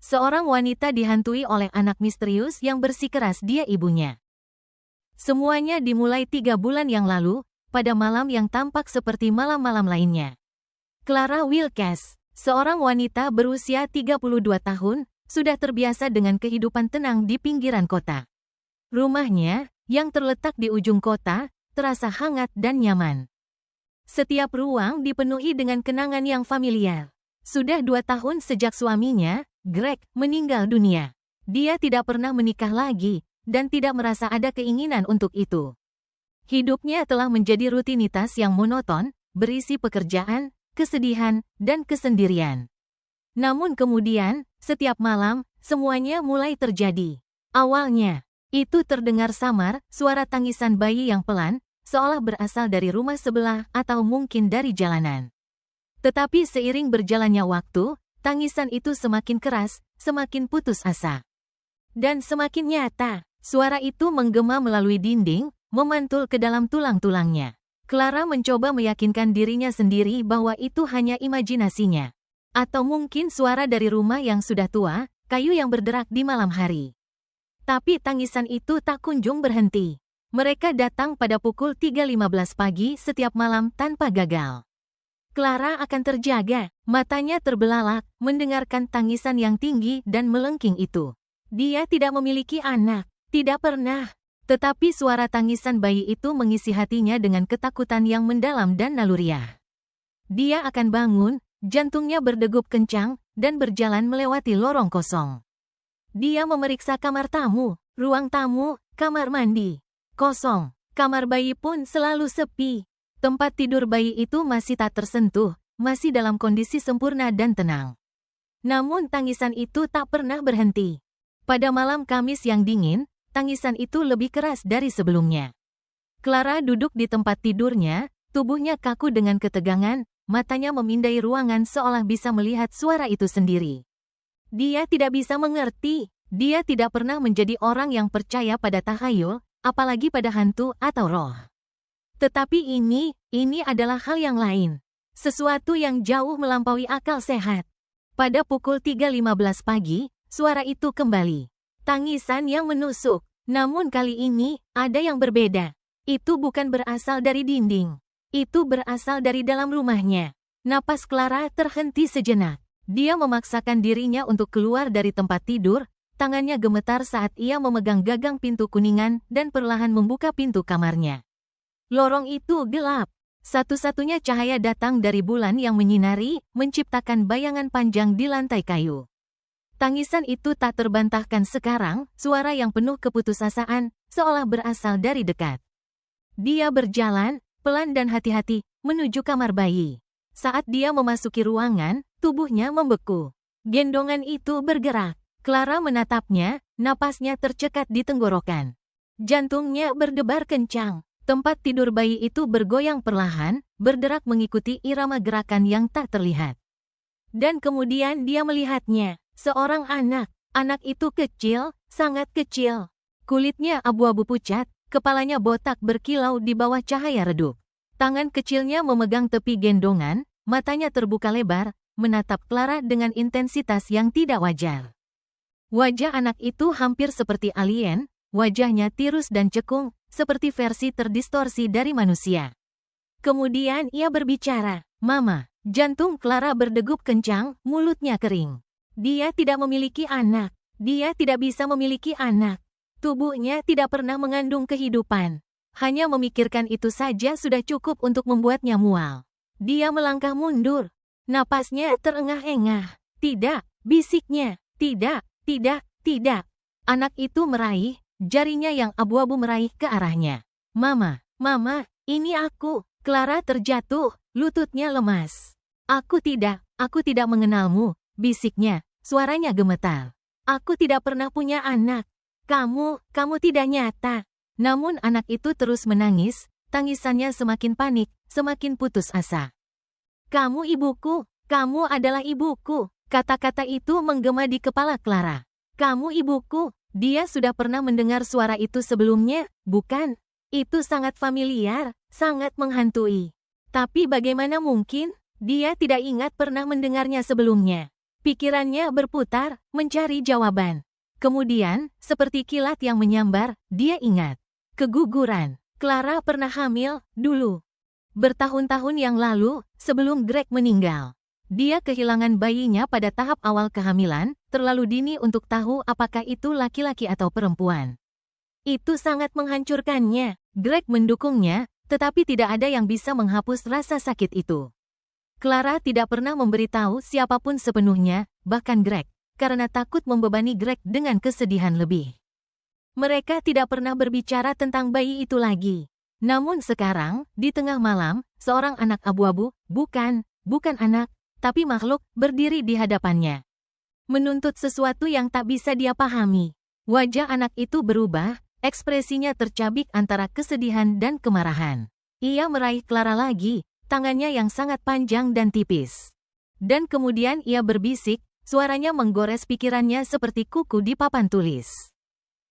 Seorang wanita dihantui oleh anak misterius yang bersikeras dia ibunya. Semuanya dimulai 3 bulan yang lalu, pada malam yang tampak seperti malam-malam lainnya. Clara Wilkes, seorang wanita berusia 32 tahun, sudah terbiasa dengan kehidupan tenang di pinggiran kota. Rumahnya, yang terletak di ujung kota, terasa hangat dan nyaman. Setiap ruang dipenuhi dengan kenangan yang familiar. Sudah 2 tahun sejak suaminya, Greg, meninggal dunia. Dia tidak pernah menikah lagi, dan tidak merasa ada keinginan untuk itu. Hidupnya telah menjadi rutinitas yang monoton, berisi pekerjaan, kesedihan, dan kesendirian. Namun kemudian, setiap malam, semuanya mulai terjadi. Awalnya, itu terdengar samar, suara tangisan bayi yang pelan, seolah berasal dari rumah sebelah atau mungkin dari jalanan. Tetapi seiring berjalannya waktu, tangisan itu semakin keras, semakin putus asa. Dan semakin nyata, suara itu menggema melalui dinding, memantul ke dalam tulang-tulangnya. Clara mencoba meyakinkan dirinya sendiri bahwa itu hanya imajinasinya. Atau mungkin suara dari rumah yang sudah tua, kayu yang berderak di malam hari. Tapi tangisan itu tak kunjung berhenti. Mereka datang pada pukul 3.15 pagi setiap malam tanpa gagal. Clara akan terjaga, matanya terbelalak, mendengarkan tangisan yang tinggi dan melengking itu. Dia tidak memiliki anak, tidak pernah. Tetapi suara tangisan bayi itu mengisi hatinya dengan ketakutan yang mendalam dan naluriah. Dia akan bangun, jantungnya berdegup kencang, dan berjalan melewati lorong kosong. Dia memeriksa kamar tamu, ruang tamu, kamar mandi. Kosong. Kamar bayi pun selalu sepi. Tempat tidur bayi itu masih tak tersentuh, masih dalam kondisi sempurna dan tenang. Namun tangisan itu tak pernah berhenti. Pada malam Kamis yang dingin, tangisan itu lebih keras dari sebelumnya. Clara duduk di tempat tidurnya, tubuhnya kaku dengan ketegangan, matanya memindai ruangan seolah bisa melihat suara itu sendiri. Dia tidak bisa mengerti, dia tidak pernah menjadi orang yang percaya pada tahayul, apalagi pada hantu atau roh. Tetapi ini adalah hal yang lain. Sesuatu yang jauh melampaui akal sehat. Pada pukul 3.15 pagi, suara itu kembali. Tangisan yang menusuk. Namun kali ini, ada yang berbeda. Itu bukan berasal dari dinding. Itu berasal dari dalam rumahnya. Napas Clara terhenti sejenak. Dia memaksakan dirinya untuk keluar dari tempat tidur, tangannya gemetar saat ia memegang gagang pintu kuningan dan perlahan membuka pintu kamarnya. Lorong itu gelap. Satu-satunya cahaya datang dari bulan yang menyinari, menciptakan bayangan panjang di lantai kayu. Tangisan itu tak terbantahkan sekarang, suara yang penuh keputusasaan, seolah berasal dari dekat. Dia berjalan, pelan dan hati-hati, menuju kamar bayi. Saat dia memasuki ruangan, tubuhnya membeku. Gendongan itu bergerak. Clara menatapnya, napasnya tercekat di tenggorokan. Jantungnya berdebar kencang. Tempat tidur bayi itu bergoyang perlahan, berderak mengikuti irama gerakan yang tak terlihat. Dan kemudian dia melihatnya, seorang anak. Anak itu kecil, sangat kecil. Kulitnya abu-abu pucat, kepalanya botak berkilau di bawah cahaya redup. Tangan kecilnya memegang tepi gendongan, matanya terbuka lebar, menatap Clara dengan intensitas yang tidak wajar. Wajah anak itu hampir seperti alien, wajahnya tirus dan cekung, seperti versi terdistorsi dari manusia. Kemudian ia berbicara, "Mama." Jantung Clara berdegup kencang, mulutnya kering. Dia tidak memiliki anak. Dia tidak bisa memiliki anak. Tubuhnya tidak pernah mengandung kehidupan. Hanya memikirkan itu saja sudah cukup untuk membuatnya mual. Dia melangkah mundur. Napasnya terengah-engah. "Tidak," bisiknya. "Tidak, tidak, tidak." Anak itu meraih, jarinya yang abu-abu meraih ke arahnya. "Mama, Mama, ini aku." Clara terjatuh, lututnya lemas. Aku tidak mengenalmu," bisiknya, suaranya gemetar. "Aku tidak pernah punya anak. Kamu tidak nyata." Namun anak itu terus menangis, tangisannya semakin panik, semakin putus asa. "Kamu ibuku, kamu adalah ibuku." Kata-kata itu menggema di kepala Clara. "Kamu ibuku." Dia sudah pernah mendengar suara itu sebelumnya, bukan? Itu sangat familiar, sangat menghantui. Tapi bagaimana mungkin? Dia tidak ingat pernah mendengarnya sebelumnya. Pikirannya berputar, mencari jawaban. Kemudian, seperti kilat yang menyambar, dia ingat. Keguguran. Clara pernah hamil, dulu. Bertahun-tahun yang lalu, sebelum Greg meninggal. Dia kehilangan bayinya pada tahap awal kehamilan, terlalu dini untuk tahu apakah itu laki-laki atau perempuan. Itu sangat menghancurkannya. Greg mendukungnya, tetapi tidak ada yang bisa menghapus rasa sakit itu. Clara tidak pernah memberitahu siapapun sepenuhnya, bahkan Greg, karena takut membebani Greg dengan kesedihan lebih. Mereka tidak pernah berbicara tentang bayi itu lagi. Namun sekarang, di tengah malam, seorang anak abu-abu, bukan anak, tapi makhluk, berdiri di hadapannya. Menuntut sesuatu yang tak bisa dia pahami. Wajah anak itu berubah, ekspresinya tercabik antara kesedihan dan kemarahan. Ia meraih Clara lagi, tangannya yang sangat panjang dan tipis. Dan kemudian ia berbisik, suaranya menggores pikirannya seperti kuku di papan tulis.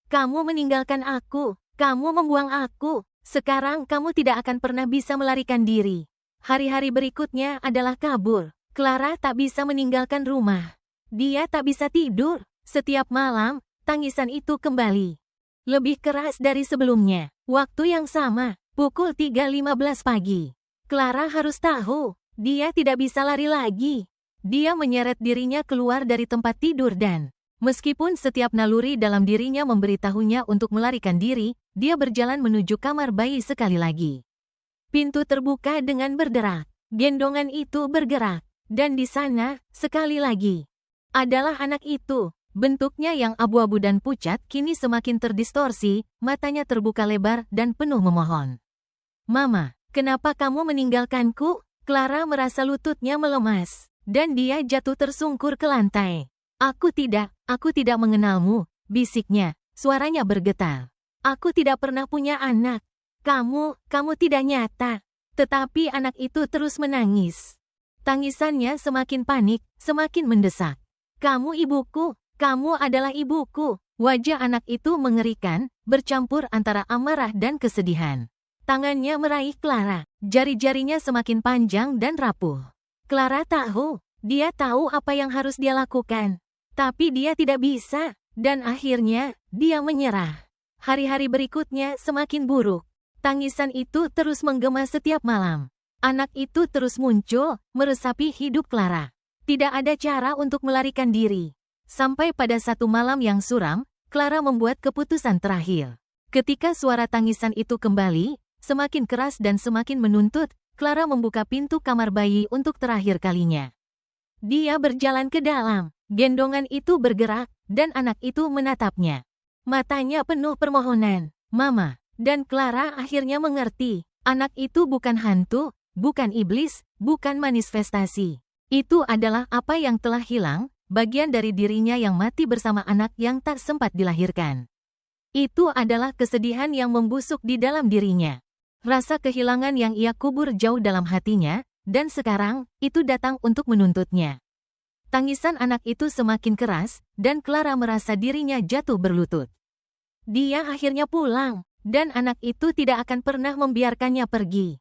Kamu meninggalkan aku, kamu membuang aku, sekarang kamu tidak akan pernah bisa melarikan diri. Hari-hari berikutnya adalah kabur. Clara tak bisa meninggalkan rumah. Dia tak bisa tidur. Setiap malam, tangisan itu kembali. Lebih keras dari sebelumnya. Waktu yang sama, pukul 3.15 pagi. Clara harus tahu, dia tidak bisa lari lagi. Dia menyeret dirinya keluar dari tempat tidur dan, meskipun setiap naluri dalam dirinya memberitahunya untuk melarikan diri, dia berjalan menuju kamar bayi sekali lagi. Pintu terbuka dengan berderak. Gendongan itu bergerak. Dan di sana, sekali lagi, adalah anak itu. Bentuknya yang abu-abu dan pucat kini semakin terdistorsi, matanya terbuka lebar dan penuh memohon. Mama, kenapa kamu meninggalkanku? Clara merasa lututnya melemas, dan dia jatuh tersungkur ke lantai. Aku tidak mengenalmu, bisiknya, suaranya bergetar. Aku tidak pernah punya anak. Kamu tidak nyata. Tetapi anak itu terus menangis. Tangisannya semakin panik, semakin mendesak. Kamu ibuku, kamu adalah ibuku. Wajah anak itu mengerikan, bercampur antara amarah dan kesedihan. Tangannya meraih Clara, jari-jarinya semakin panjang dan rapuh. Clara tahu, dia tahu apa yang harus dia lakukan. Tapi dia tidak bisa, dan akhirnya, dia menyerah. Hari-hari berikutnya semakin buruk. Tangisan itu terus menggema setiap malam. Anak itu terus muncul, meresapi hidup Clara. Tidak ada cara untuk melarikan diri. Sampai pada satu malam yang suram, Clara membuat keputusan terakhir. Ketika suara tangisan itu kembali, semakin keras dan semakin menuntut, Clara membuka pintu kamar bayi untuk terakhir kalinya. Dia berjalan ke dalam, gendongan itu bergerak, dan anak itu menatapnya. Matanya penuh permohonan, Mama, dan Clara akhirnya mengerti. Anak itu bukan hantu, bukan iblis, bukan manifestasi. Itu adalah apa yang telah hilang, bagian dari dirinya yang mati bersama anak yang tak sempat dilahirkan. Itu adalah kesedihan yang membusuk di dalam dirinya. Rasa kehilangan yang ia kubur jauh dalam hatinya, dan sekarang, itu datang untuk menuntutnya. Tangisan anak itu semakin keras, dan Clara merasa dirinya jatuh berlutut. Dia akhirnya pulang, dan anak itu tidak akan pernah membiarkannya pergi.